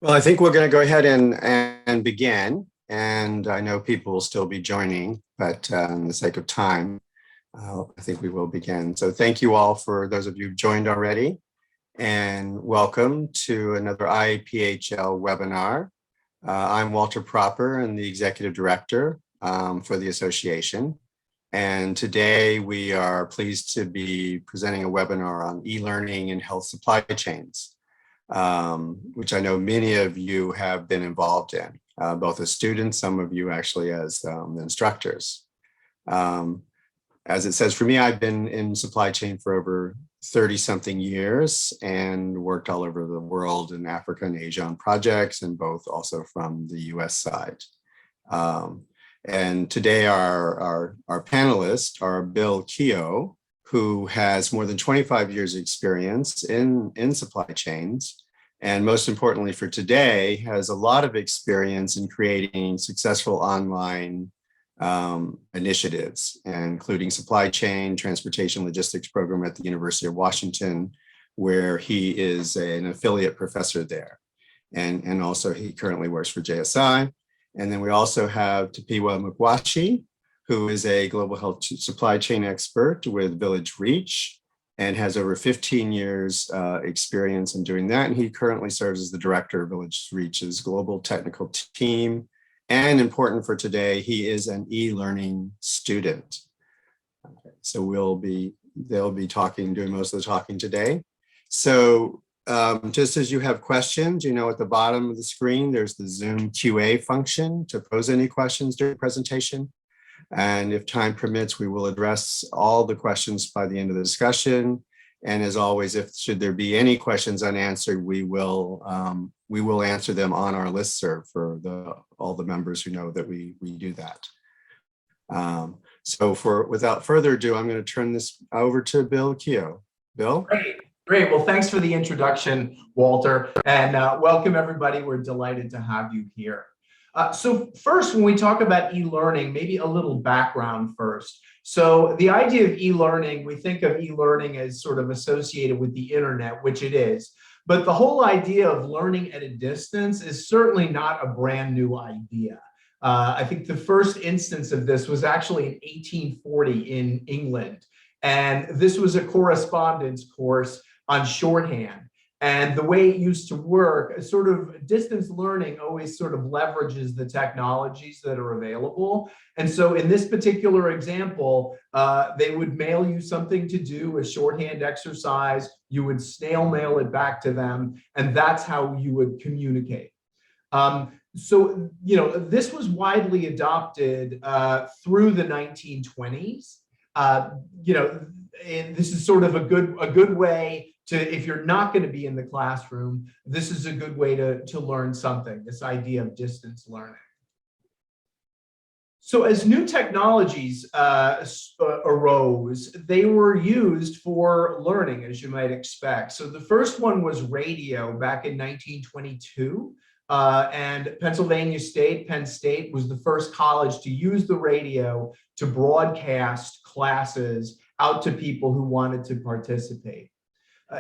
Well, I think we're going to go ahead and begin. And I know people will still be joining, but in the sake of time, I think we will begin. So thank you all for those of you who've joined already. And welcome to another IAPHL webinar. I'm Walter Proper and the Executive Director for the association. And today we are pleased to be presenting a webinar on e-learning and health supply chains. Which I know many of you have been involved in, both as students, some of you actually as instructors. As it says for me, I've been in supply chain for over 30-something years and worked all over the world in Africa and Asia on projects, and both also from the US side. And today our panelists are Bill Keogh, who has more than 25 years experience in supply chains. And most importantly for today, has a lot of experience in creating successful online initiatives, including supply chain, transportation logistics program at the University of Washington, where he is an affiliate professor there. And also he currently works for JSI. And then we also have Tapiwa Mukwashi, who is a global health supply chain expert with Village Reach and has over 15 years experience in doing that. And he currently serves as the director of Village Reach's global technical team. And important for today, he is an e-learning student. So they'll be doing most of the talking today. So just as you have questions, you know, at the bottom of the screen, there's the Zoom QA function to pose any questions during the presentation. And if time permits, we will address all the questions by the end of the discussion. And as always, should there be any questions unanswered, we will answer them on our listserv for all the members who know that we do that. So without further ado, I'm going to turn this over to Bill Keogh. Bill? Great. Well, thanks for the introduction, Walter, and welcome everybody. We're delighted to have you here. So first, when we talk about e-learning, maybe a little background first. So the idea of e-learning, we think of e-learning as sort of associated with the internet, which it is. But the whole idea of learning at a distance is certainly not a brand new idea. I think the first instance of this was actually in 1840 in England. And this was a correspondence course on shorthand. And the way it used to work, sort of distance learning always sort of leverages the technologies that are available. And so in this particular example, they would mail you something to do, a shorthand exercise, you would snail mail it back to them, and that's how you would communicate. So, you know, this was widely adopted through the 1920s. You know, and this is sort of a good way to, if you're not going to be in the classroom, this is a good way to learn something, this idea of distance learning. So as new technologies arose, they were used for learning, as you might expect. So the first one was radio back in 1922. And Pennsylvania State, Penn State, was the first college to use the radio to broadcast classes out to people who wanted to participate.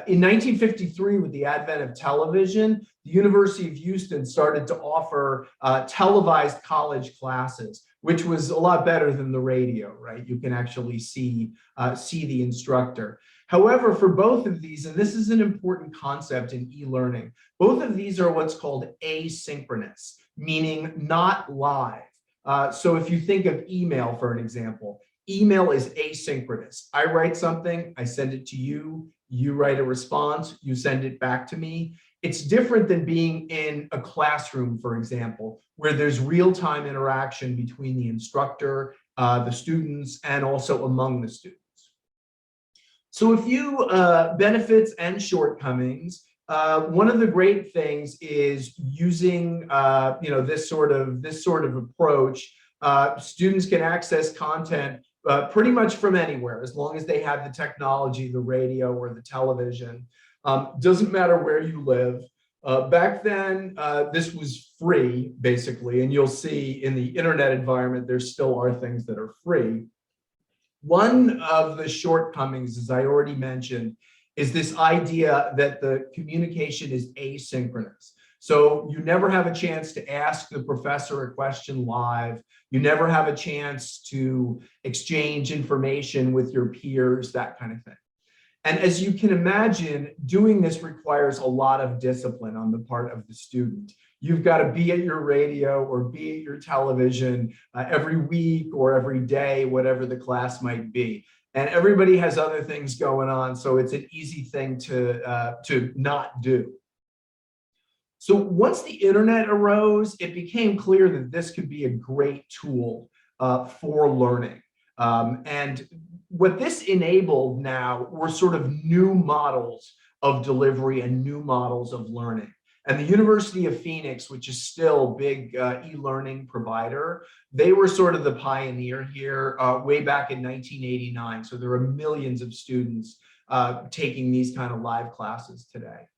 In 1953, with the advent of television, the University of Houston started to offer televised college classes, which was a lot better than the radio, right? You can actually see the instructor. However, for both of these, and this is an important concept in e-learning, both of these are what's called asynchronous, meaning not live. So if you think of email, for an example, email is asynchronous. I write something, I send it to you, you write a response, you send it back to me. It's different than being in a classroom, for example, where there's real-time interaction between the instructor, the students, and also among the students. So a few benefits and shortcomings. One of the great things is using you know, this sort of approach. Students can access content pretty much from anywhere, as long as they have the technology, the radio or the television. Doesn't matter where you live. Back then, this was free, basically, and you'll see in the internet environment, there still are things that are free. One of the shortcomings, as I already mentioned, is this idea that the communication is asynchronous. So you never have a chance to ask the professor a question live. You never have a chance to exchange information with your peers, that kind of thing. And as you can imagine, doing this requires a lot of discipline on the part of the student. You've got to be at your radio or be at your television every week or every day, whatever the class might be. And everybody has other things going on, so it's an easy thing to not do. So once the internet arose, it became clear that this could be a great tool for learning. And what this enabled now were sort of new models of delivery and new models of learning. And the University of Phoenix, which is still a big e-learning provider, they were sort of the pioneer here way back in 1989. So there are millions of students taking these kind of live classes today.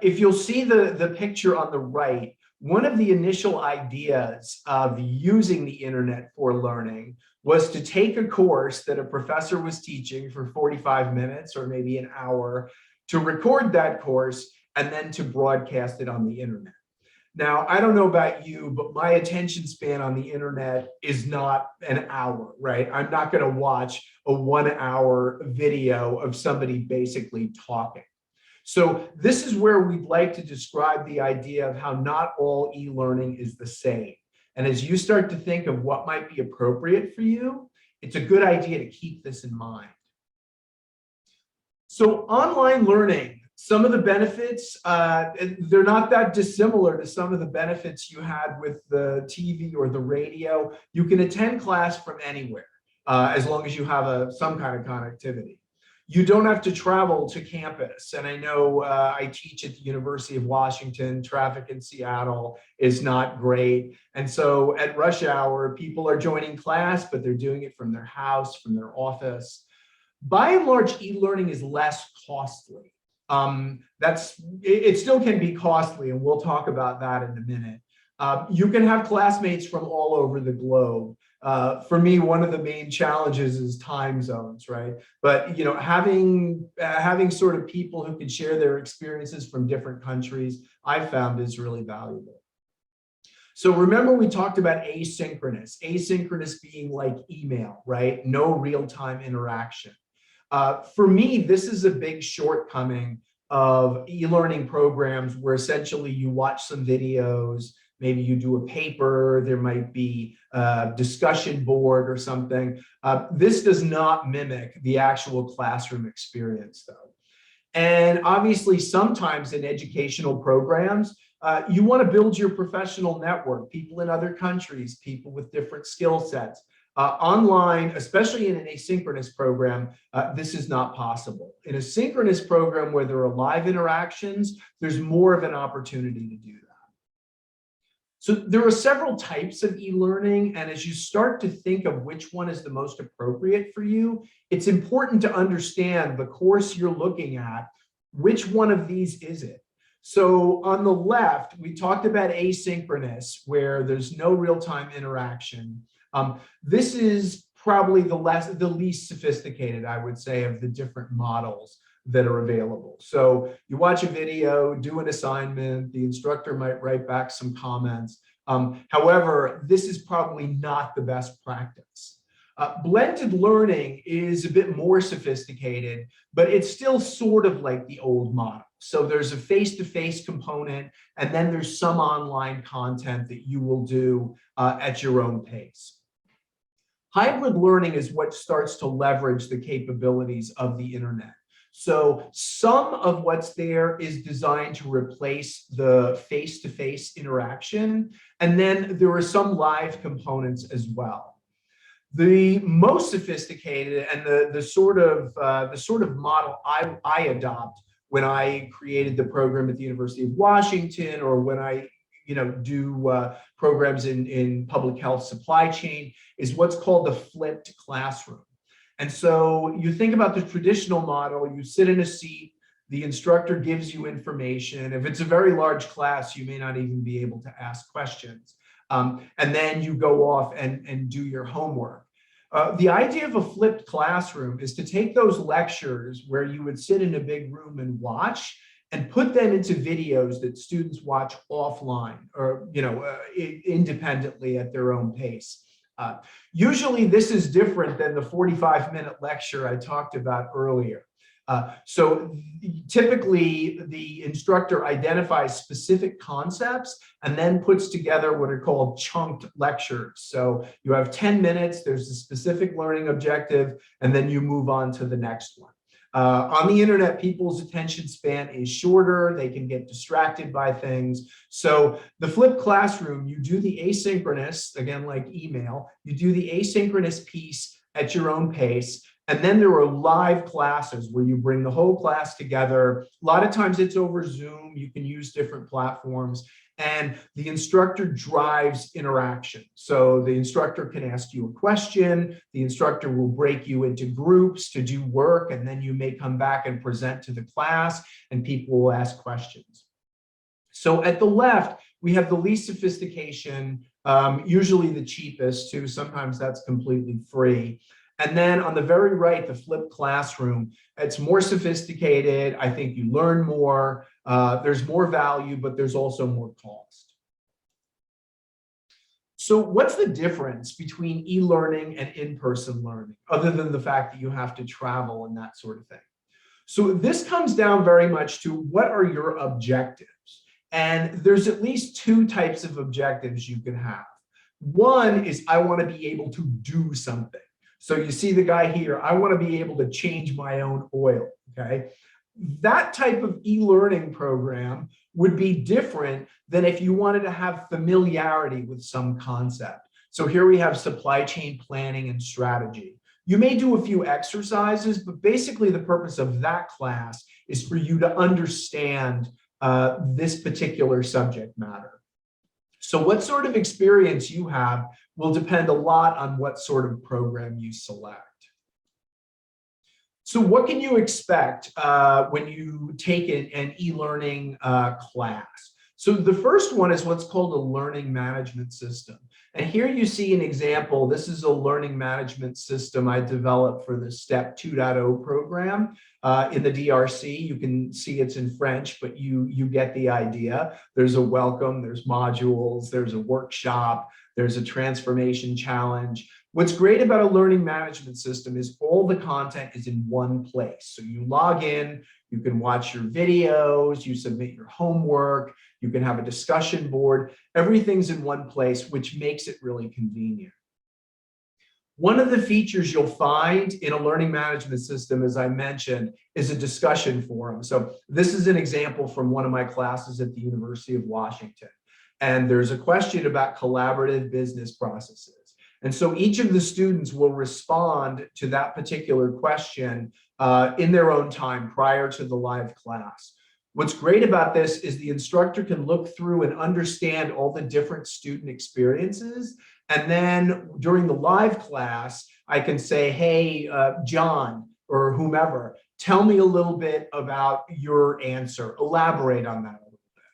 If you'll see the picture on the right, one of the initial ideas of using the internet for learning was to take a course that a professor was teaching for 45 minutes or maybe an hour, to record that course, and then to broadcast it on the internet. Now, I don't know about you, but my attention span on the internet is not an hour, right? I'm not going to watch a 1 hour video of somebody basically talking. So this is where we'd like to describe the idea of how not all e-learning is the same. And as you start to think of what might be appropriate for you, it's a good idea to keep this in mind. So online learning, some of the benefits, they're not that dissimilar to some of the benefits you had with the TV or the radio. You can attend class from anywhere, as long as you have some kind of connectivity. You don't have to travel to campus. And I know I teach at the University of Washington. Traffic in Seattle is not great. And so at rush hour, people are joining class, but they're doing it from their house, from their office. By and large, e-learning is less costly. It still can be costly, and we'll talk about that in a minute. You can have classmates from all over the globe. For me, one of the main challenges is time zones, right? But you know, having sort of people who can share their experiences from different countries, I've found is really valuable. So remember, we talked about asynchronous being like email, right? No real-time interaction. For me, this is a big shortcoming of e-learning programs where essentially you watch some videos, maybe you do a paper, there might be a discussion board or something. This does not mimic the actual classroom experience though. And obviously sometimes in educational programs, you want to build your professional network, people in other countries, people with different skill sets. Online, especially in an asynchronous program, this is not possible. In a synchronous program where there are live interactions, there's more of an opportunity to do that. So there are several types of e-learning, and as you start to think of which one is the most appropriate for you, it's important to understand the course you're looking at, which one of these is it? So on the left, we talked about asynchronous, where there's no real-time interaction. This is probably the least sophisticated, I would say, of the different models that are available. So you watch a video, do an assignment, the instructor might write back some comments. However, this is probably not the best practice. Blended learning is a bit more sophisticated, but it's still sort of like the old model. So there's a face-to-face component, and then there's some online content that you will do at your own pace. Hybrid learning is what starts to leverage the capabilities of the internet. So some of what's there is designed to replace the face-to-face interaction, and then there are some live components as well. The most sophisticated and the sort of model I adopt when I created the program at the University of Washington, or when I do programs in public health supply chain, is what's called the flipped classroom. And so you think about the traditional model, you sit in a seat, the instructor gives you information. If it's a very large class, you may not even be able to ask questions. And then you go off and do your homework. The idea of a flipped classroom is to take those lectures where you would sit in a big room and watch, and put them into videos that students watch offline or independently at their own pace. Usually this is different than the 45-minute lecture I talked about earlier. So typically the instructor identifies specific concepts and then puts together what are called chunked lectures. So you have 10 minutes, there's a specific learning objective, and then you move on to the next one. On the internet, people's attention span is shorter. They can get distracted by things. So the flipped classroom, you do the asynchronous, again, like email, you do the asynchronous piece at your own pace. And then there are live classes where you bring the whole class together. A lot of times it's over Zoom. You can use different platforms. And the instructor drives interaction. So the instructor can ask you a question. The instructor will break you into groups to do work. And then you may come back and present to the class and people will ask questions. So at the left, we have the least sophistication, usually the cheapest too. Sometimes that's completely free. And then on the very right, the flipped classroom, it's more sophisticated. I think you learn more. There's more value, but there's also more cost. So what's the difference between e-learning and in-person learning, other than the fact that you have to travel and that sort of thing? So this comes down very much to what are your objectives? And there's at least two types of objectives you can have. One is I want to be able to do something. So you see the guy here, I want to be able to change my own oil, okay? That type of e-learning program would be different than if you wanted to have familiarity with some concept. So here we have supply chain planning and strategy. You may do a few exercises, but basically the purpose of that class is for you to understand this particular subject matter. So what sort of experience you have will depend a lot on what sort of program you select. So what can you expect when you take an e-learning class? So the first one is what's called a learning management system. And here you see an example. This is a learning management system I developed for the STEP 2.0 program in the DRC. You can see it's in French, but you get the idea. There's a welcome, there's modules, there's a workshop, there's a transformation challenge. What's great about a learning management system is all the content is in one place. So you log in, you can watch your videos, you submit your homework, you can have a discussion board. Everything's in one place, which makes it really convenient. One of the features you'll find in a learning management system, as I mentioned, is a discussion forum. So this is an example from one of my classes at the University of Washington. And there's a question about collaborative business processes. And so each of the students will respond to that particular question in their own time prior to the live class. What's great about this is the instructor can look through and understand all the different student experiences. And then during the live class, I can say, hey, John or whomever, tell me a little bit about your answer. Elaborate on that a little bit.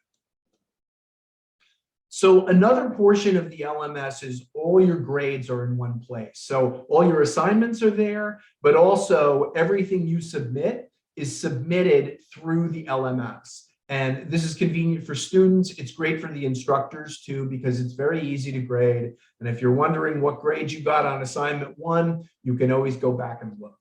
So another portion of the LMS is all your grades are in one place. So all your assignments are there, but also everything you submit is submitted through the LMS. And this is convenient for students. It's great for the instructors too, because it's very easy to grade. And if you're wondering what grade you got on assignment 1, you can always go back and look.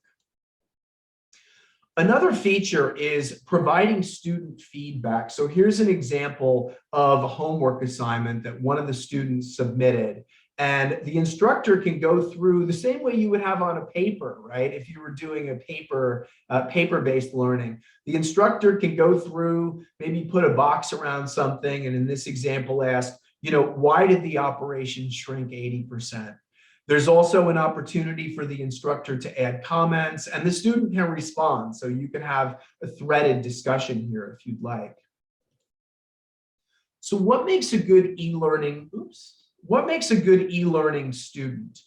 Another feature is providing student feedback. So here's an example of a homework assignment that one of the students submitted. And the instructor can go through the same way you would have on a paper, right? If you were doing a paper-based learning, the instructor can go through, maybe put a box around something, and in this example ask, why did the operation shrink 80%? There's also an opportunity for the instructor to add comments, and the student can respond. So you can have a threaded discussion here if you'd like. So what makes a good e-learning, what makes a good e-learning student?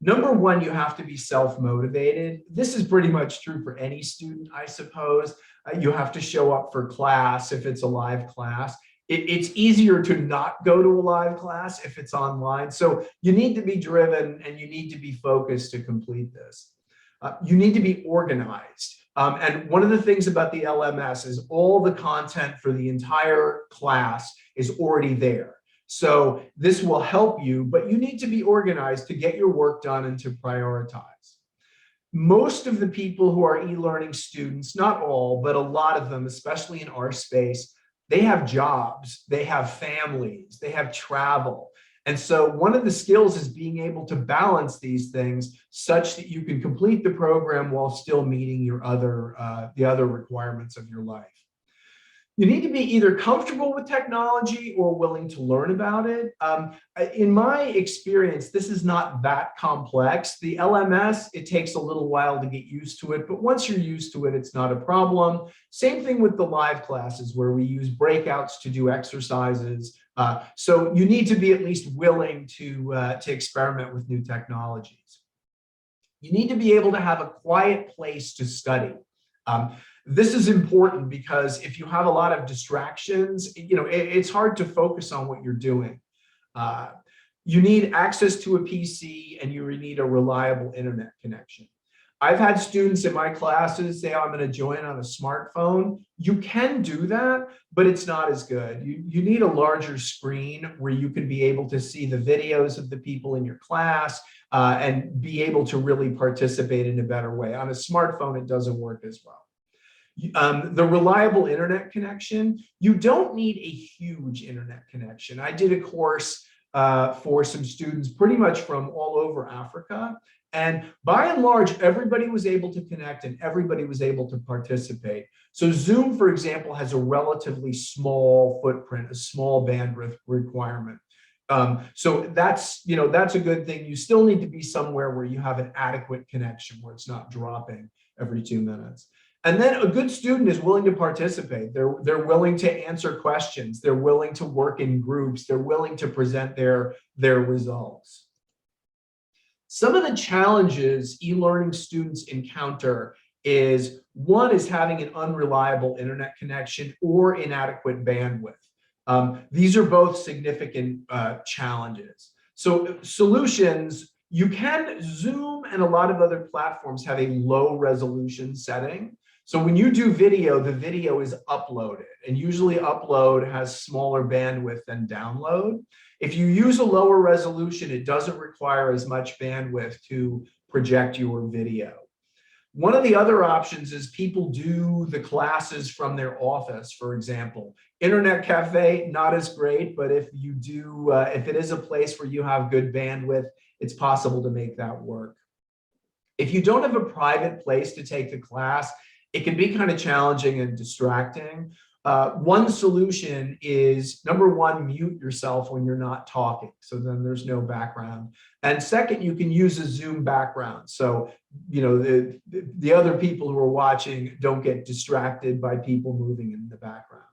Number one, you have to be self-motivated. This is pretty much true for any student, I suppose. You have to show up for class if it's a live class. It's easier to not go to a live class if it's online. So you need to be driven and you need to be focused to complete this. You need to be organized. And one of the things about the LMS is all the content for the entire class is already there. So this will help you, but you need to be organized to get your work done and to prioritize. Most of the people who are e-learning students, not all, but a lot of them, especially in our space, they have jobs, they have families, they have travel. And so one of the skills is being able to balance these things such that you can complete the program while still meeting your the other requirements of your life. You need to be either comfortable with technology or willing to learn about it. In my experience, this is not that complex. The LMS, it takes a little while to get used to it, but once you're used to it, it's not a problem. Same thing with the live classes where we use breakouts to do exercises. So you need to be at least willing to experiment with new technologies. You need to be able to have a quiet place to study. This is important because if you have a lot of distractions, it's hard to focus on what you're doing. You need access to a PC and you need a reliable internet connection. I've had students in my classes say, I'm going to join on a smartphone. You can do that, but it's not as good. You need a larger screen where you can be able to see the videos of the people in your class and be able to really participate in a better way. On a smartphone, it doesn't work as well. The reliable internet connection, you don't need a huge internet connection. I did a course for some students pretty much from all over Africa. And by and large, everybody was able to connect and everybody was able to participate. So Zoom, for example, has a relatively small footprint, a small bandwidth requirement. So that's a good thing. You still need to be somewhere where you have an adequate connection, where it's not dropping every 2 minutes. And then a good student is willing to participate. They're willing to answer questions. They're willing to work in groups. They're willing to present their results. Some of the challenges e-learning students encounter is, one is having an unreliable internet connection or inadequate bandwidth. These are both significant challenges. So solutions, you can, Zoom and a lot of other platforms have a low resolution setting. So when you do video, the video is uploaded, and usually upload has smaller bandwidth than download. If you use a lower resolution, it doesn't require as much bandwidth to project your video. One of the other options is people do the classes from their office, for example. Internet cafe, not as great, but if you do, if it is a place where you have good bandwidth, it's possible to make that work. If you don't have a private place to take the class, it can be kind of challenging and distracting. One solution is, number one, mute yourself when you're not talking, so then there's no background. And second, you can use a Zoom background, so the other people who are watching don't get distracted by people moving in the background.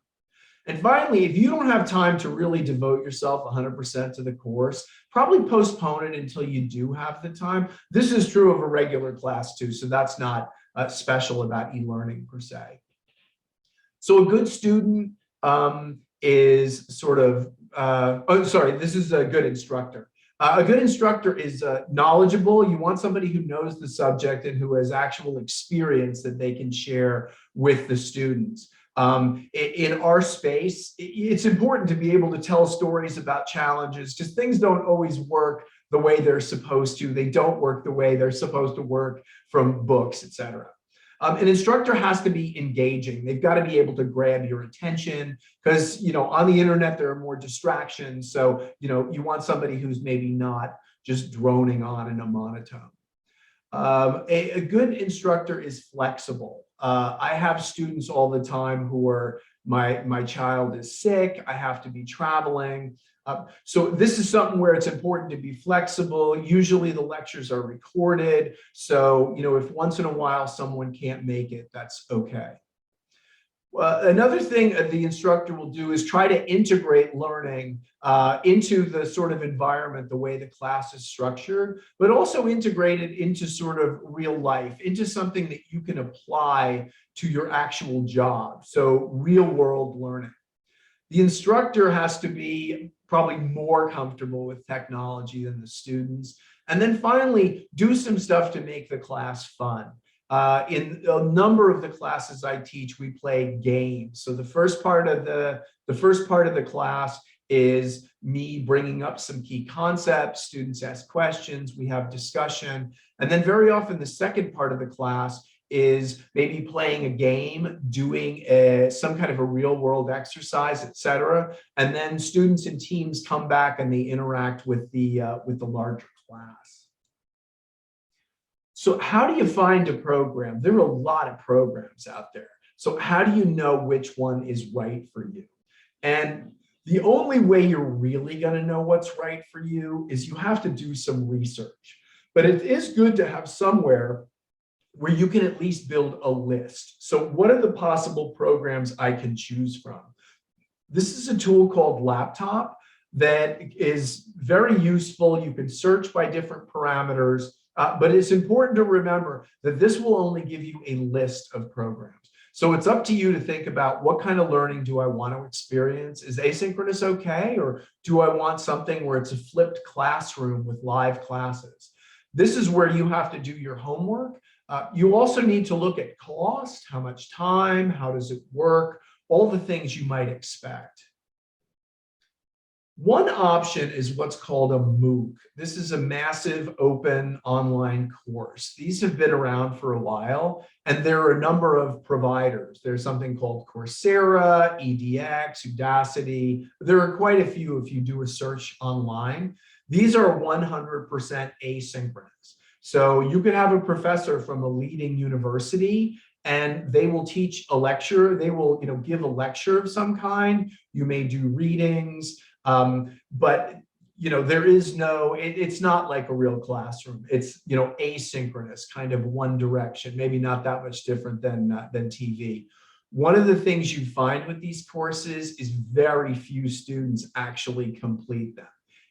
And finally, if you don't have time to really devote yourself 100% to the course, probably postpone it until you do have the time. This is true of a regular class too, so that's not special about e-learning per se. So a good student is sort of, this is a good instructor. A good instructor is knowledgeable. You want somebody who knows the subject and who has actual experience that they can share with the students. In our space, it's important to be able to tell stories about challenges, because things don't always work the way they're supposed to. They don't work the way they're supposed to work from books, etc. An instructor has to be engaging. They've got to be able to grab your attention, because on the internet there are more distractions. So you want somebody who's maybe not just droning on in a monotone. A good instructor is flexible. I have students all the time who are, my child is sick, I have to be traveling. So this is something where it's important to be flexible. Usually the lectures are recorded. So, if once in a while someone can't make it, that's okay. Another thing the instructor will do is try to integrate learning into the sort of environment, the way the class is structured, but also integrate it into sort of real life, into something that you can apply to your actual job. So real world learning. The instructor has to be probably more comfortable with technology than the students. And then finally, do some stuff to make the class fun. In a number of the classes I teach, we play games. So the first part of the class is me bringing up some key concepts. Students ask questions, we have discussion. And then very often the second part of the class is maybe playing a game, doing some kind of a real world exercise, etc. And then students and teams come back and they interact with the larger class. So how do you find a program? There are a lot of programs out there. So how do you know which one is right for you? And the only way you're really going to know what's right for you is you have to do some research. But it is good to have somewhere where you can at least build a list. So what are the possible programs I can choose from? This is a tool called Laptop that is very useful. You can search by different parameters, but it's important to remember that this will only give you a list of programs. So it's up to you to think about what kind of learning do I want to experience? Is asynchronous okay? Or do I want something where it's a flipped classroom with live classes? This is where you have to do your homework. You also need to look at cost, how much time, how does it work, all the things you might expect. One option is what's called a MOOC. This is a massive open online course. These have been around for a while, and there are a number of providers. There's something called Coursera, EDX, Udacity. There are quite a few if you do a search online. These are 100% asynchronous. So you could have a professor from a leading university and they will teach a lecture. They will, give a lecture of some kind. You may do readings, but there is no, it's not like a real classroom. It's, asynchronous, kind of one direction, maybe not that much different than TV. One of the things you find with these courses is very few students actually complete them.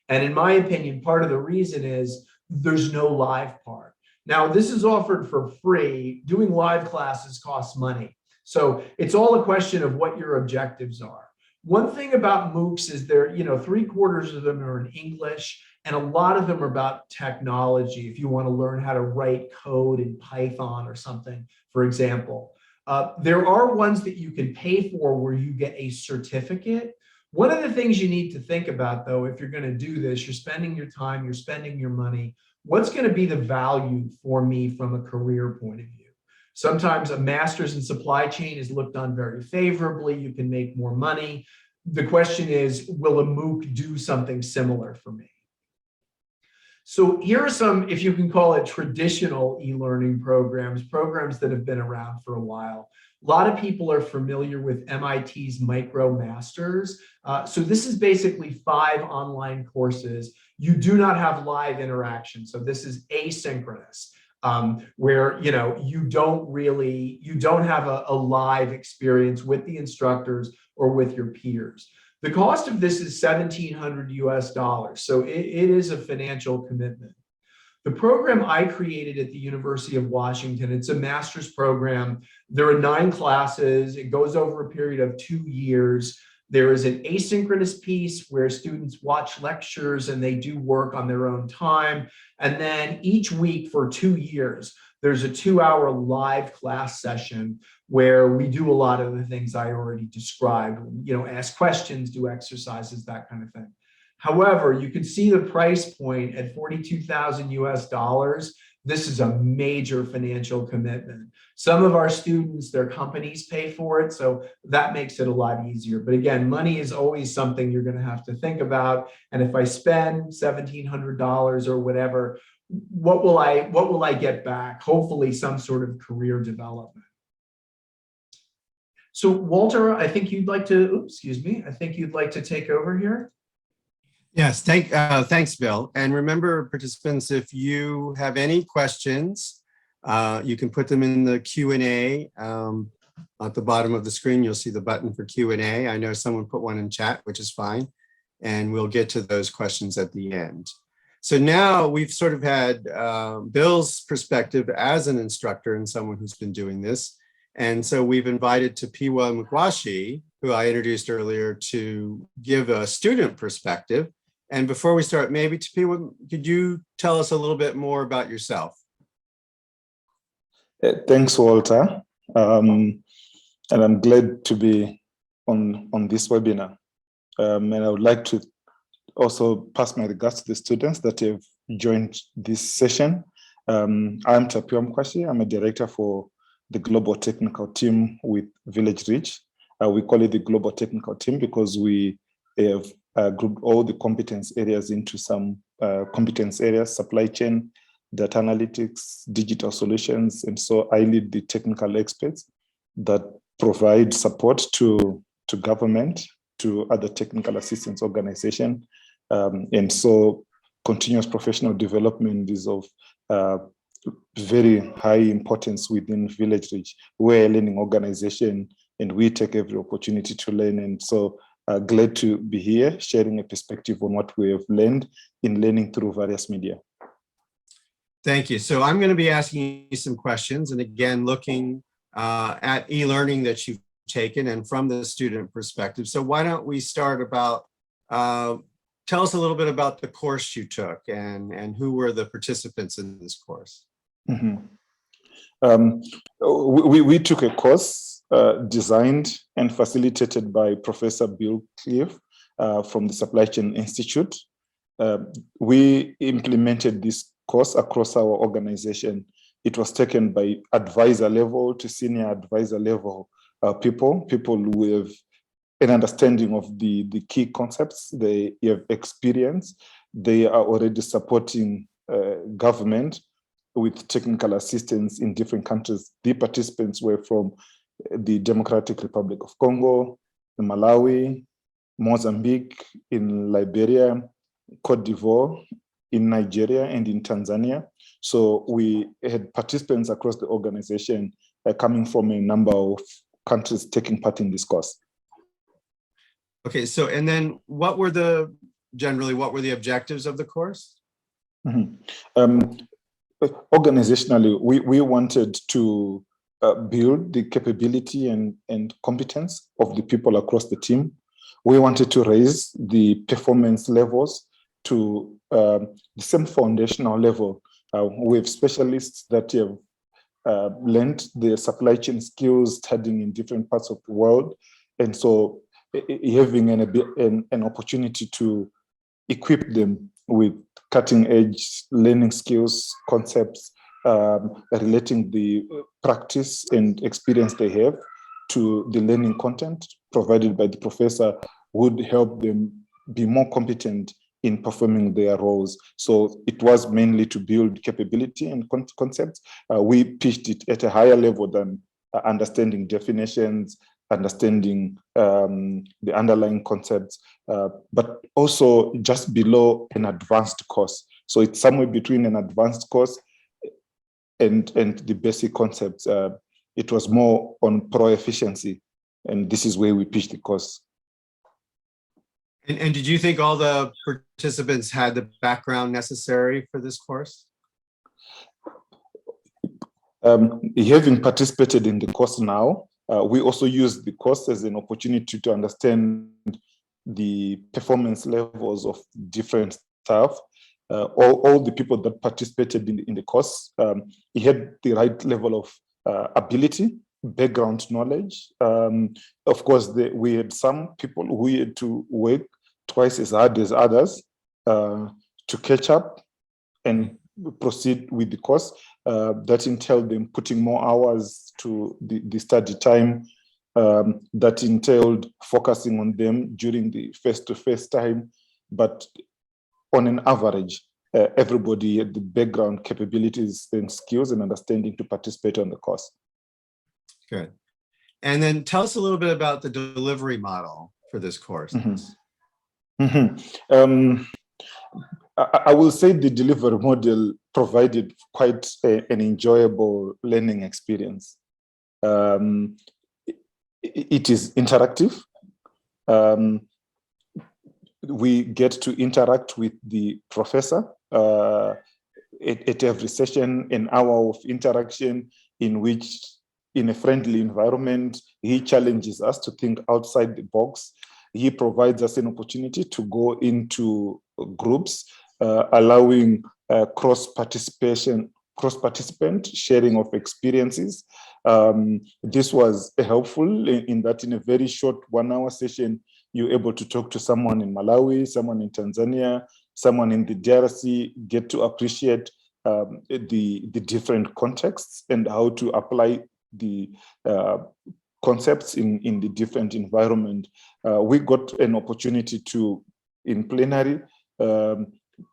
And in my opinion, part of the reason is there's no live part. Now, this is offered for free. Doing live classes costs money. So it's all a question of what your objectives are. One thing about MOOCs is they're, 3/4 of them are in English, and a lot of them are about technology. If you want to learn how to write code in Python or something, for example. There are ones that you can pay for where you get a certificate. One of the things you need to think about, though, if you're going to do this, you're spending your time, you're spending your money, what's going to be the value for me from a career point of view? Sometimes a master's in supply chain is looked on very favorably. You can make more money. The question is, will a MOOC do something similar for me? So here are some, if you can call it traditional e-learning programs that have been around for a while. A lot of people are familiar with MIT's MicroMasters. So this is basically 5 online courses. You do not have live interaction. So this is asynchronous, where you don't have a live experience with the instructors or with your peers. The cost of this is $1,700 US. So it is a financial commitment. The program I created at the University of Washington, it's a master's program. There are 9 classes. It goes over a period of 2 years. There is an asynchronous piece where students watch lectures and they do work on their own time. And then each week for 2 years, there's a 2-hour live class session where we do a lot of the things I already described, ask questions, do exercises, that kind of thing. However, you can see the price point at $42,000 US. This is a major financial commitment. Some of our students, their companies pay for it, so that makes it a lot easier. But again, money is always something you're going to have to think about. And if I spend $1,700 or whatever, what will I get back? Hopefully some sort of career development. So Walter, I think you'd like to, I think you'd like to take over here. Yes, thanks, Bill. And remember, participants, if you have any questions, you can put them in the Q&A. At the bottom of the screen, you'll see the button for Q&A. I know someone put one in chat, which is fine. And we'll get to those questions at the end. So now we've sort of had Bill's perspective as an instructor and someone who's been doing this. And so we've invited Tapiwa Mukwashi, who I introduced earlier, to give a student perspective. And before we start, maybe Tapiwa, could you tell us a little bit more about yourself? Thanks, Walter. And I'm glad to be on this webinar. And I would like to also pass my regards to the students that have joined this session. I'm Tapiwa Mukwashi. I'm a director for the Global Technical Team with Village Reach. We call it the Global Technical Team because we have grouped all the competence areas into some competence areas: supply chain, data analytics, digital solutions. And so I lead the technical experts that provide support to government, to other technical assistance organizations. And so continuous professional development is of very high importance within Village Reach. We're a learning organization and we take every opportunity to learn. And so glad to be here sharing a perspective on what we have learned in learning through various media. Thank you. So I'm going to be asking you some questions, and again, looking at e-learning that you've taken and from the student perspective. So why don't we start about, tell us a little bit about the course you took and who were the participants in this course? Mm-hmm. We took a course designed and facilitated by Professor Bill Cliff from the Supply Chain Institute. We implemented this course across our organization. It was taken by advisor level to senior advisor level people who have an understanding of the key concepts, they have experience, they are already supporting government with technical assistance in different countries. The participants were from the Democratic Republic of Congo, Malawi, Mozambique, in Liberia, Cote d'Ivoire, in Nigeria, and in Tanzania. So we had participants across the organization coming from a number of countries taking part in this course. Okay, so and then what were the objectives of the course? Mm-hmm. Organizationally, we wanted to build the capability and competence of the people across the team. We wanted to raise the performance levels to the same foundational level. We have specialists that have learned the supply chain skills, studying in different parts of the world. And so having an opportunity to equip them with cutting edge learning skills, concepts, relating the practice and experience they have to the learning content provided by the professor would help them be more competent in performing their roles. So it was mainly to build capability and concepts. We pitched it at a higher level than understanding definitions, understanding the underlying concepts, but also just below an advanced course. So it's somewhere between an advanced course and the basic concepts. It was more on pro-efficiency, and this is where we pitched the course. And did you think all the participants had the background necessary for this course? Having participated in the course now, we also use the course as an opportunity to understand the performance levels of different staff. All the people that participated in the course, he had the right level of ability, background knowledge. Of course, we had some people who had to work twice as hard as others to catch up and proceed with the course. That entailed them putting more hours to the study time. That entailed focusing on them during the face-to-face time. But on an average, everybody had the background capabilities and skills and understanding to participate on the course. Good. And then tell us a little bit about the delivery model for this course. Mm-hmm. Mm-hmm. I will say the delivery model provided quite an enjoyable learning experience. It is interactive. We get to interact with the professor at every session, an hour of interaction in which, in a friendly environment, he challenges us to think outside the box. He provides us an opportunity to go into groups, allowing cross participation cross-participant sharing of experiences. This was helpful in that in a very short 1 hour session, you're able to talk to someone in Malawi, someone in Tanzania, someone in the DRC, get to appreciate the different contexts and how to apply the concepts in the different environment. We got an opportunity to, in plenary,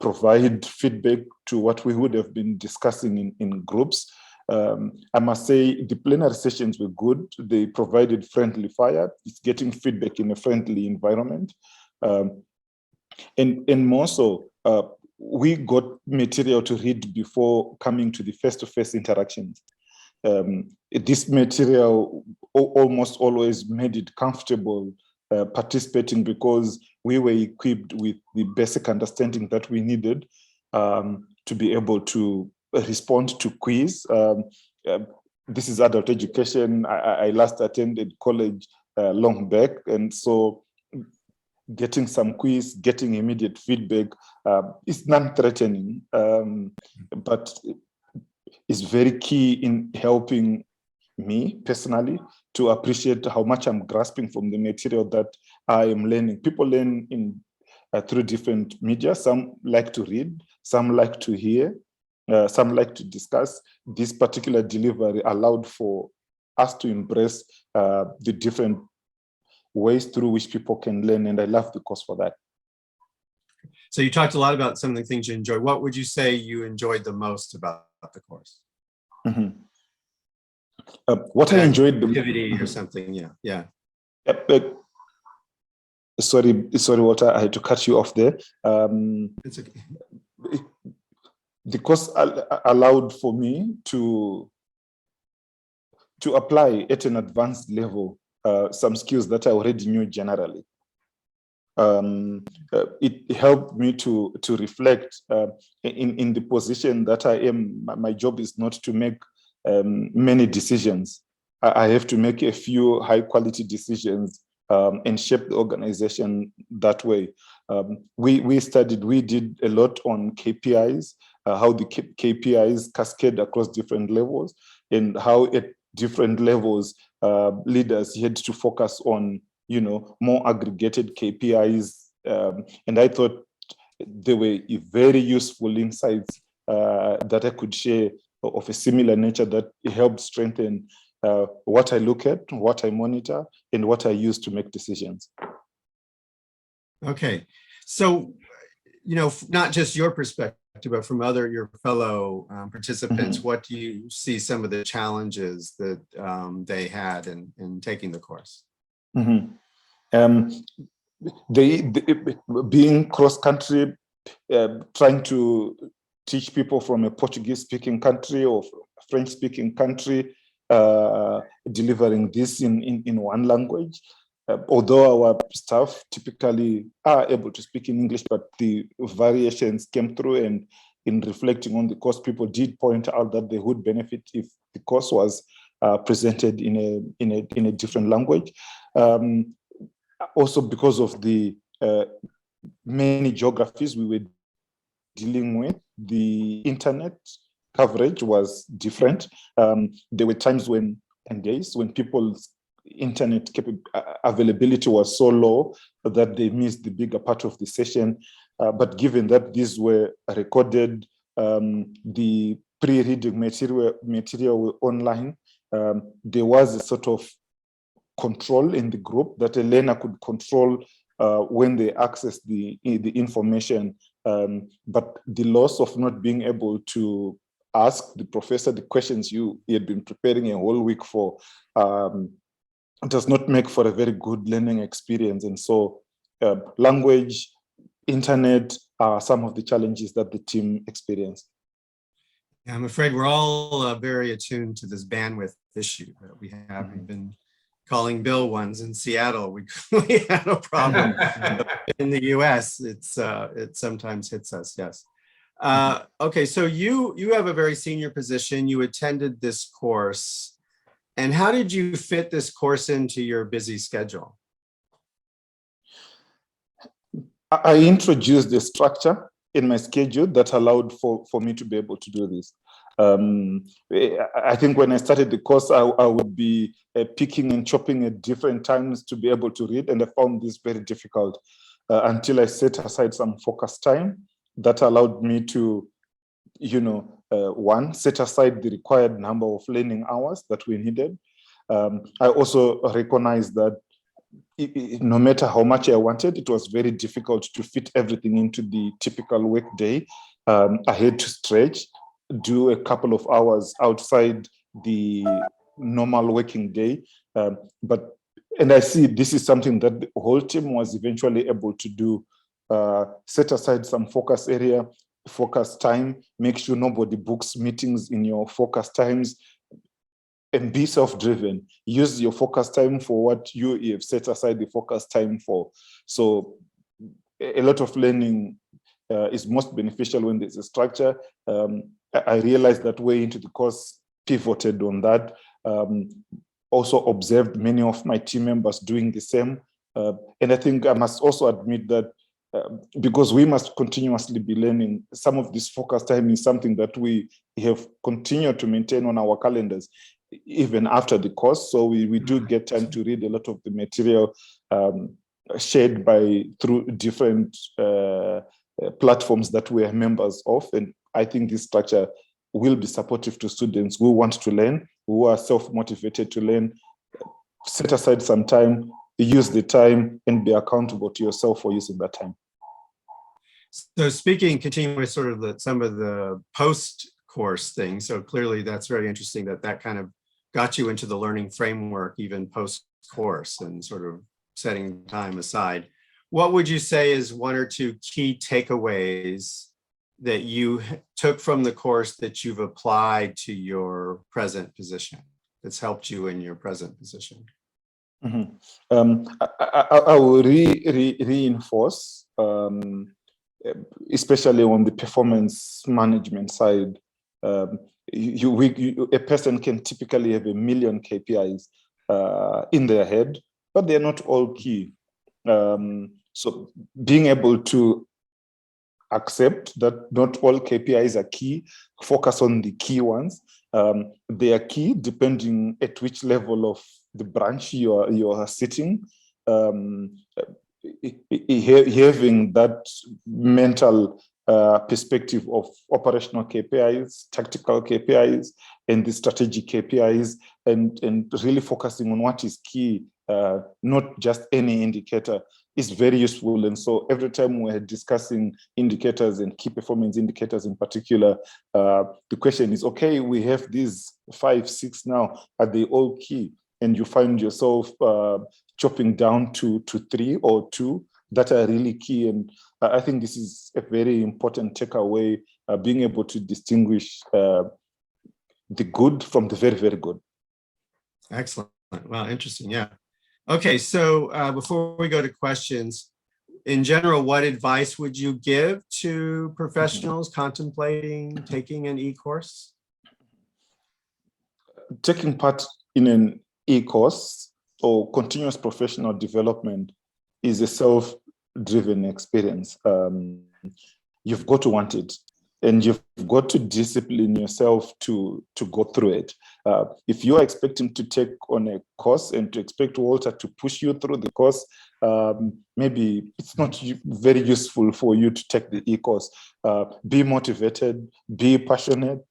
provide feedback to what we would have been discussing in groups. I must say the plenary sessions were good. They provided friendly fire. It's getting feedback in a friendly environment. And more so, we got material to read before coming to the face-to-face interactions. This material almost always made it comfortable participating because we were equipped with the basic understanding that we needed to be able to respond to quiz. This is adult education. I last attended college long back, and so getting some quiz, getting immediate feedback is non-threatening, but is very key in helping me personally to appreciate how much I'm grasping from the material that I am learning. People learn in through different media. Some like to read, some like to hear, some like to discuss. This particular delivery allowed for us to embrace the different ways through which people can learn, and I love the course for that. So you talked a lot about some of the things you enjoy. What would you say you enjoyed the most about the course? Mm-hmm. What I enjoyed the activity or something, yeah. Sorry, Walter, I had to cut you off there. It's okay. The course allowed for me to apply at an advanced level some skills that I already knew generally. It helped me to reflect in the position that I am. My job is not to make many decisions. I have to make a few high quality decisions and shape the organization that way. We did a lot on KPIs, how the KPIs cascade across different levels, and how at different levels leaders had to focus on, more aggregated KPIs. And I thought they were very useful insights that I could share of a similar nature that helped strengthen what I look at, what I monitor, and what I use to make decisions. Okay, so, not just your perspective, but from your fellow participants, what do you see some of the challenges that they had in taking the course? They being cross-country, trying to teach people from a Portuguese-speaking country or French-speaking country, delivering this in one language. Although our staff typically are able to speak in English, but the variations came through, and in reflecting on the course, people did point out that they would benefit if the course was presented in a different language. Also, because of the many geographies we were dealing with, the internet coverage was different. There were times and days when people's internet availability was so low that they missed the bigger part of the session. But given that these were recorded, the pre-reading material were online, there was a sort of control in the group that a learner could control when they access the information. But the loss of not being able to ask the professor the questions you had been preparing a whole week for does not make for a very good learning experience. And so language, internet are some of the challenges that the team experienced. Yeah, I'm afraid we're all very attuned to this bandwidth issue that we have. We've been calling Bill once in Seattle. We had a problem. In the US, it sometimes hits us, yes. Okay, so you have a very senior position. You attended this course. And how did you fit this course into your busy schedule? I introduced the structure in my schedule that allowed for me to be able to do this. I think when I started the course, I would be picking and chopping at different times to be able to read, and I found this very difficult until I set aside some focus time that allowed me to, one, set aside the required number of learning hours that we needed. I also recognized that no matter how much I wanted, it was very difficult to fit everything into the typical work day. I had to stretch, do a couple of hours outside the normal working day. And I see this is something that the whole team was eventually able to do. Set aside some focus area, focus time, make sure nobody books meetings in your focus times, and be self-driven. Use your focus time for what you have set aside the focus time for. So a lot of learning is most beneficial when there's a structure. I realized that way into the course, pivoted on that. Also observed many of my team members doing the same. And I think I must also admit that because we must continuously be learning, some of this focus time is something that we have continued to maintain on our calendars, even after the course. So we do get time to read a lot of the material shared through different platforms that we are members of. And I think this structure will be supportive to students who want to learn, who are self-motivated to learn. Set aside some time, use the time, and be accountable to yourself for using that time. So continuing with sort of some of the post-course things. So clearly that's very interesting that kind of got you into the learning framework, even post-course, and sort of setting time aside. What would you say is one or two key takeaways that you took from the course that you've applied to your present position, that's helped you in your present position? Mm-hmm. I will reinforce, especially on the performance management side. A person can typically have 1 million KPIs in their head, but they're not all key. So being able to accept that not all KPIs are key, focus on the key ones. They are key depending at which level of the branch you are sitting. Having that mental perspective of operational KPIs, tactical KPIs, and the strategic KPIs, and really focusing on what is key, not just any indicator, is very useful. And so every time we're discussing indicators and key performance indicators in particular, the question is, okay, we have these 5, 6 now, are they all key? And you find yourself chopping down to 3 or 2 that are really key. And I think this is a very important takeaway, being able to distinguish the good from the very, very good. Excellent. Well, interesting. Yeah. Okay. So before we go to questions, in general, what advice would you give to professionals contemplating taking an e-course? Taking part in an e-course or continuous professional development is a self-driven experience. You've got to want it, and you've got to discipline yourself to go through it. If you are expecting to take on a course and to expect Walter to push you through the course, maybe it's not very useful for you to take the e-course. Be motivated, be passionate,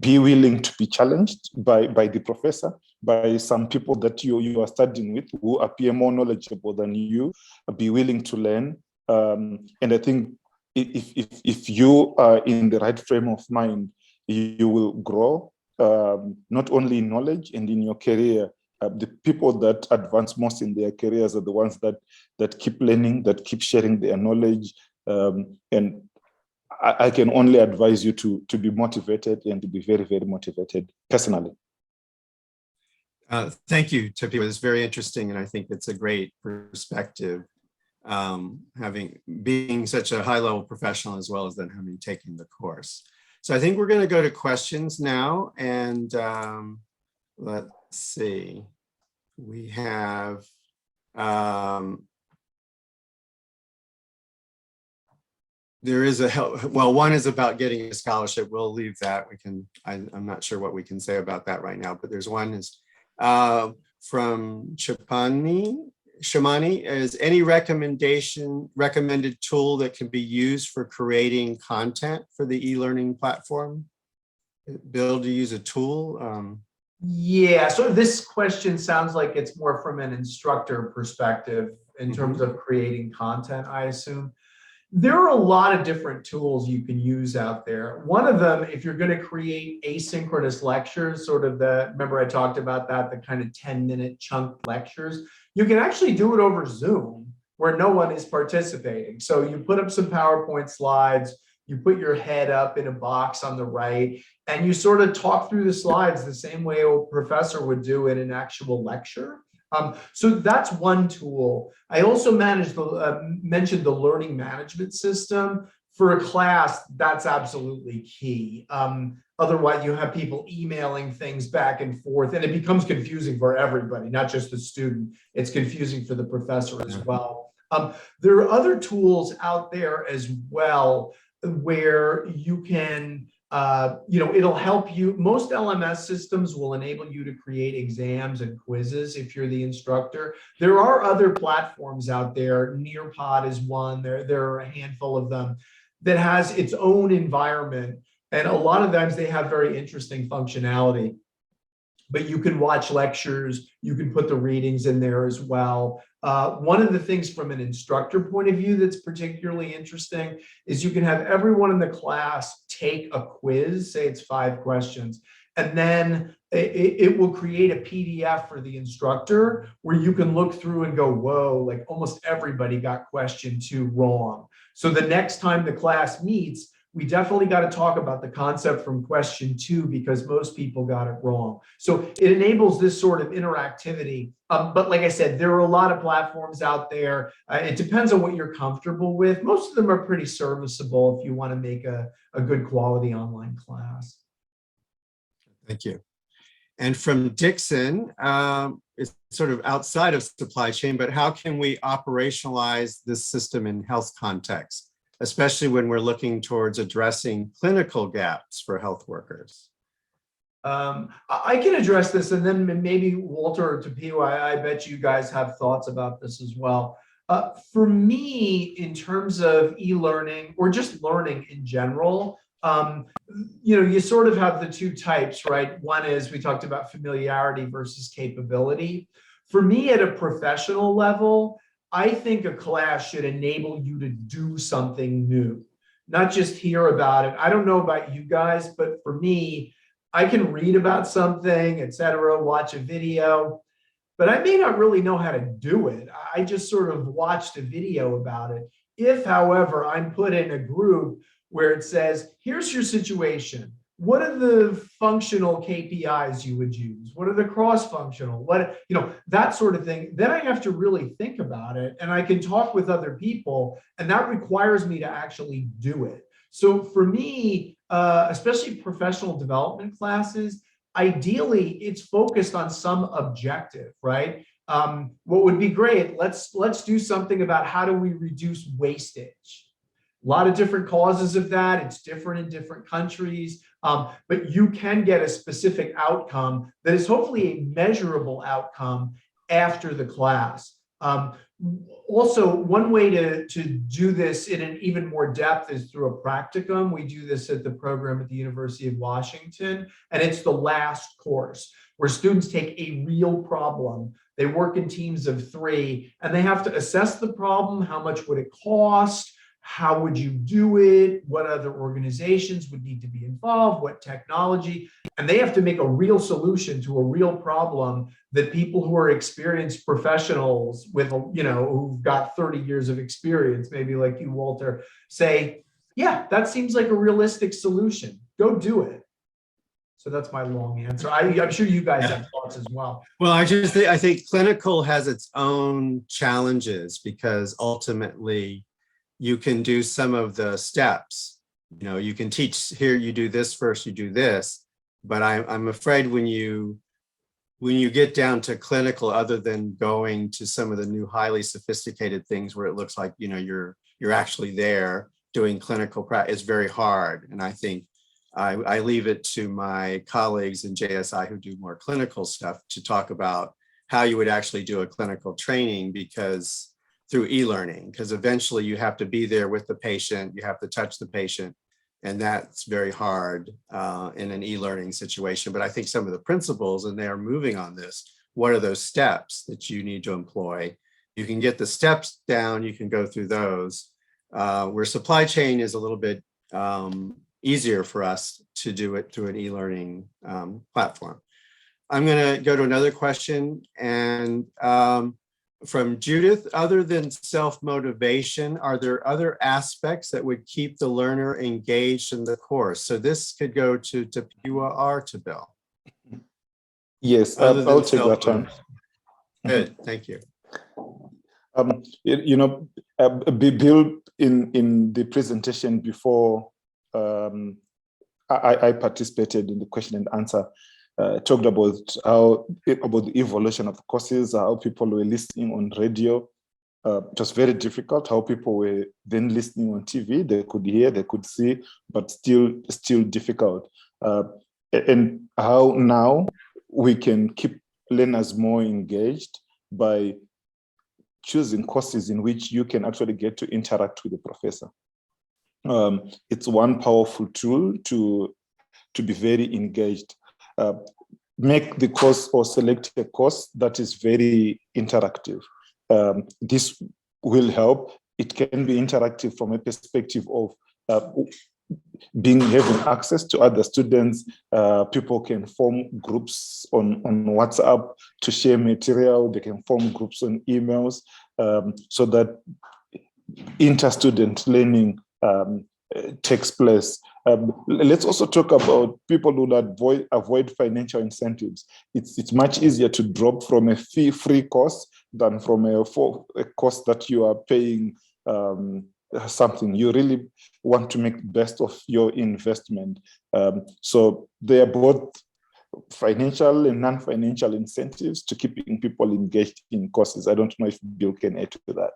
be willing to be challenged by the professor, by some people that you are studying with who appear more knowledgeable than you. Be willing to learn. And I think if you are in the right frame of mind, you will grow, not only in knowledge and in your career. The people that advance most in their careers are the ones that keep learning, that keep sharing their knowledge. And I can only advise you to be motivated and to be very, very motivated personally. Thank you, Tapiwa. It's very interesting, and I think it's a great perspective, being such a high-level professional as well as then having taken the course. So I think we're going to go to questions now, and let's see. We have there is a help. Well, one is about getting a scholarship. We'll leave that. I'm not sure what we can say about that right now, but there's one is from Shamani, is any recommended tool that can be used for creating content for the e-learning platform? Bill, to use a tool? Yeah, so this question sounds like it's more from an instructor perspective in terms of creating content, I assume. There are a lot of different tools you can use out there. One of them, if you're going to create asynchronous lectures, sort of remember I talked about that, the kind of 10-minute chunk lectures, you can actually do it over Zoom where no one is participating. So you put up some PowerPoint slides, you put your head up in a box on the right, and you sort of talk through the slides the same way a professor would do in an actual lecture. So that's one tool. I also mentioned the learning management system. For a class, that's absolutely key. Otherwise, you have people emailing things back and forth, and it becomes confusing for everybody, not just the student. It's confusing for the professor as well. There are other tools out there as well where you can it'll help you. Most LMS systems will enable you to create exams and quizzes if you're the instructor. There are other platforms out there. Nearpod is one. There are a handful of them that has its own environment. And a lot of times they have very interesting functionality. But you can watch lectures. You can put the readings in there as well. One of the things from an instructor point of view that's particularly interesting is you can have everyone in the class take a quiz, say it's 5 questions, and then it will create a PDF for the instructor where you can look through and go, whoa, like almost everybody got question 2 wrong. So the next time the class meets, we definitely got to talk about the concept from question 2 because most people got it wrong. So it enables this sort of interactivity. But like I said, there are a lot of platforms out there. It depends on what you're comfortable with. Most of them are pretty serviceable if you want to make a good quality online class. Thank you. And from Dixon, it's sort of outside of supply chain, but how can we operationalize this system in health context, especially when we're looking towards addressing clinical gaps for health workers? I can address this, and then maybe Walter or Tapiwa, I bet you guys have thoughts about this as well. For me, in terms of e-learning or just learning in general, you sort of have the 2 types, right? One is we talked about familiarity versus capability. For me, at a professional level, I think a class should enable you to do something new, not just hear about it. I don't know about you guys, but for me, I can read about something, etc., watch a video, but I may not really know how to do it. I just sort of watched a video about it. If, however, I'm put in a group where it says, here's your situation. What are the functional KPIs you would use? What are the cross-functional? That sort of thing. Then I have to really think about it, and I can talk with other people, and that requires me to actually do it. So for me, especially professional development classes, ideally it's focused on some objective, right? What would be great? Let's do something about how do we reduce wastage. A lot of different causes of that. It's different in different countries, but you can get a specific outcome that is hopefully a measurable outcome after the class. Also, one way to do this in an even more depth is through a practicum. We do this at the program at the University of Washington, and it's the last course where students take a real problem. They work in teams of 3, and they have to assess the problem. How much would it cost? How would you do it? What other organizations would need to be involved? What technology? And they have to make a real solution to a real problem that people who are experienced professionals with, who've got 30 years of experience, maybe like you, Walter, say, yeah, that seems like a realistic solution. Go do it. So that's my long answer. I'm sure you guys have thoughts as well. Well, I think clinical has its own challenges because ultimately you can do some of the steps. You can teach here, you do this first, you do this. But I'm afraid when you get down to clinical, other than going to some of the new highly sophisticated things where it looks like you're actually there doing clinical practice is very hard. And I think I leave it to my colleagues in JSI who do more clinical stuff to talk about how you would actually do a clinical training because through e-learning, because eventually you have to be there with the patient, you have to touch the patient, and that's very hard in an e-learning situation. But I think some of the principles, and they are moving on this, what are those steps that you need to employ? You can get the steps down, you can go through those. Where supply chain is a little bit easier for us to do it through an e-learning platform. I'm going to go to another question, and from Judith, other than self-motivation, are there other aspects that would keep the learner engaged in the course? So this could go to Tapiwa or to Bill. Yes, I'll take that time. Good, thank you. Bill, in the presentation before I participated in the question and answer, talked about about the evolution of courses, how people were listening on radio. It was very difficult how people were then listening on TV. They could hear, they could see, but still difficult. And how now we can keep learners more engaged by choosing courses in which you can actually get to interact with the professor. It's one powerful tool to be very engaged. Make the course or select a course that is very interactive. This will help. It can be interactive from a perspective of having access to other students. People can form groups on WhatsApp to share material. They can form groups on emails so that inter-student learning takes place. Let's also talk about people who avoid financial incentives. It's much easier to drop from a free course than from a course that you are paying something. You really want to make the best of your investment. So they are both financial and non-financial incentives to keeping people engaged in courses. I don't know if Bill can add to that.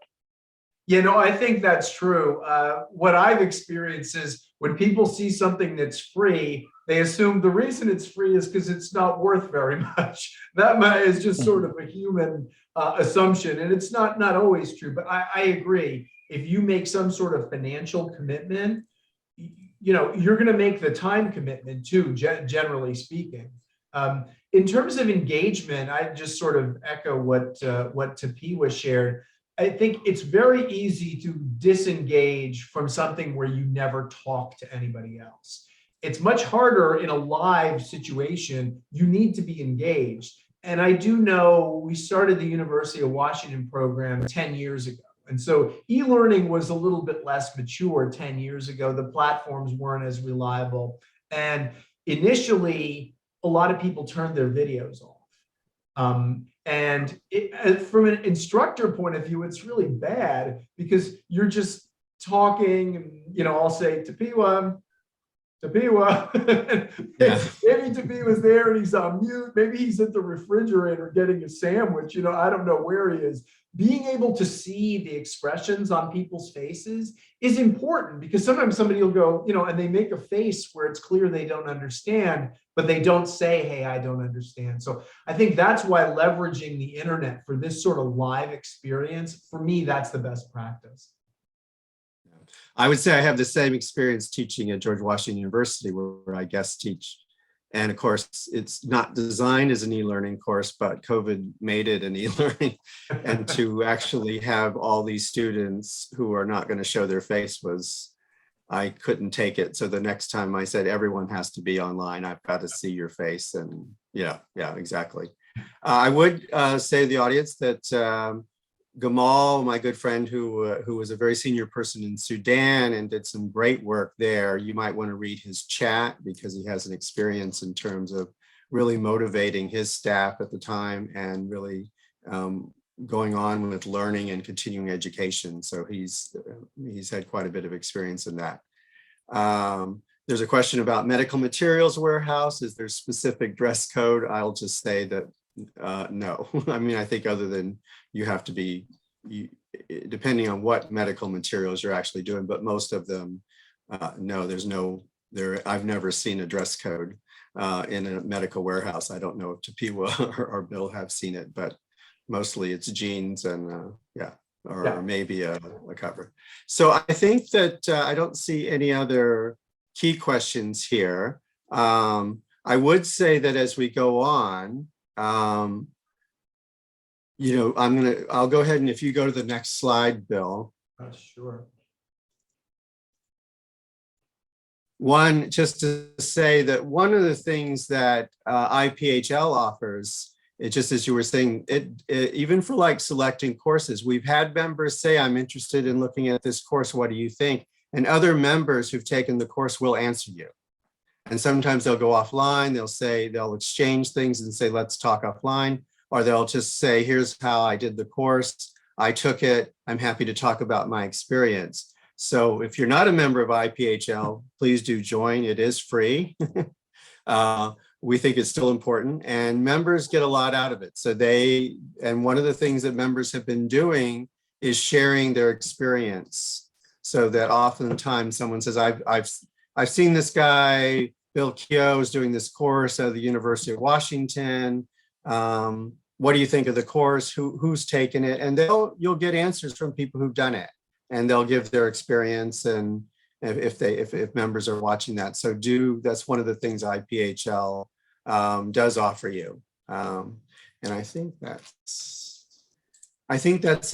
You know, I think that's true. What I've experienced is when people see something that's free, they assume the reason it's free is because it's not worth very much. That is just sort of a human assumption, and it's not always true. But I agree. If you make some sort of financial commitment, you know, you're going to make the time commitment too, generally speaking. In terms of engagement, I just sort of echo what Tapiwa shared. I think it's very easy to disengage from something where you never talk to anybody else. It's much harder in a live situation. You need to be engaged. And I do know we started the University of Washington program 10 years ago. And so e-learning was a little bit less mature 10 years ago. The platforms weren't as reliable. And initially, a lot of people turned their videos off. From an instructor point of view, it's really bad because you're just talking and, you know, I'll say, Tapiwa. Maybe Tapiwa's there and he's on mute. Maybe he's at the refrigerator getting a sandwich. You know, I don't know where he is. Being able to see the expressions on people's faces is important because sometimes somebody will go, you know, and they make a face where it's clear they don't understand, but they don't say, hey, I don't understand. So I think that's why leveraging the internet for this sort of live experience, for me, that's the best practice. I would say I have the same experience teaching at George Washington University where I guest teach. And of course, it's not designed as an e-learning course, but COVID made it an e-learning. And to actually have all these students who are not going to show their face I couldn't take it. So the next time I said, everyone has to be online, I've got to see your face. And yeah, exactly. I would say to the audience that Gamal, my good friend who was a very senior person in Sudan and did some great work there, you might want to read his chat because he has an experience in terms of really motivating his staff at the time and really going on with learning and continuing education. So he's had quite a bit of experience in that. There's a question about medical materials warehouse. Is there specific dress code? I'll just say that no. I mean, I think other than you have to be, depending on what medical materials you're actually doing, but most of them, no, I've never seen a dress code in a medical warehouse. I don't know if Tapiwa or Bill have seen it, but mostly it's jeans and or maybe a cover. So I think that I don't see any other key questions here. I would say that as we go on, I'll go ahead and if you go to the next slide, Bill. Sure. One, just to say that one of the things that IAPHL offers, it just as you were saying, even for like selecting courses, we've had members say, I'm interested in looking at this course, what do you think? And other members who've taken the course will answer you. And sometimes they'll go offline, they'll exchange things and say, let's talk offline, or they'll just say, here's how I did the course, I took it, I'm happy to talk about my experience. So if you're not a member of IAPHL, please do join. It is free. We think it's still important and members get a lot out of it. So and one of the things that members have been doing is sharing their experience. So that oftentimes someone says, I've seen this guy, Bill Keogh is doing this course at the University of Washington. What do you think of the course? Who's taken it? And you'll get answers from people who've done it. And they'll give their experience, and if members are watching that. So that's one of the things IAPHL does offer you. And I think that's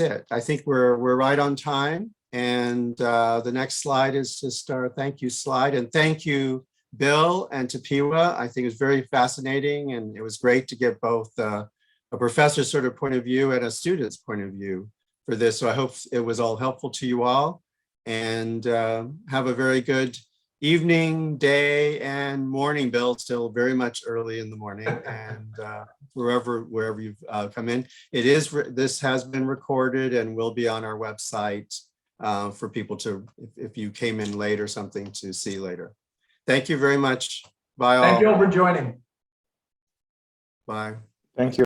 it. I think we're right on time. And the next slide is just our thank you slide. And thank you, Bill and Tapiwa. I think it was very fascinating, and it was great to get both a professor's sort of point of view and a student's point of view for this. So I hope it was all helpful to you all, and have a very good evening, day, and morning, Bill. Still very much early in the morning, and wherever you've come in. This has been recorded and will be on our website for people to, if you came in late or something, to see later. Thank you very much. Bye all. Thank you all for joining. Bye. Thank you.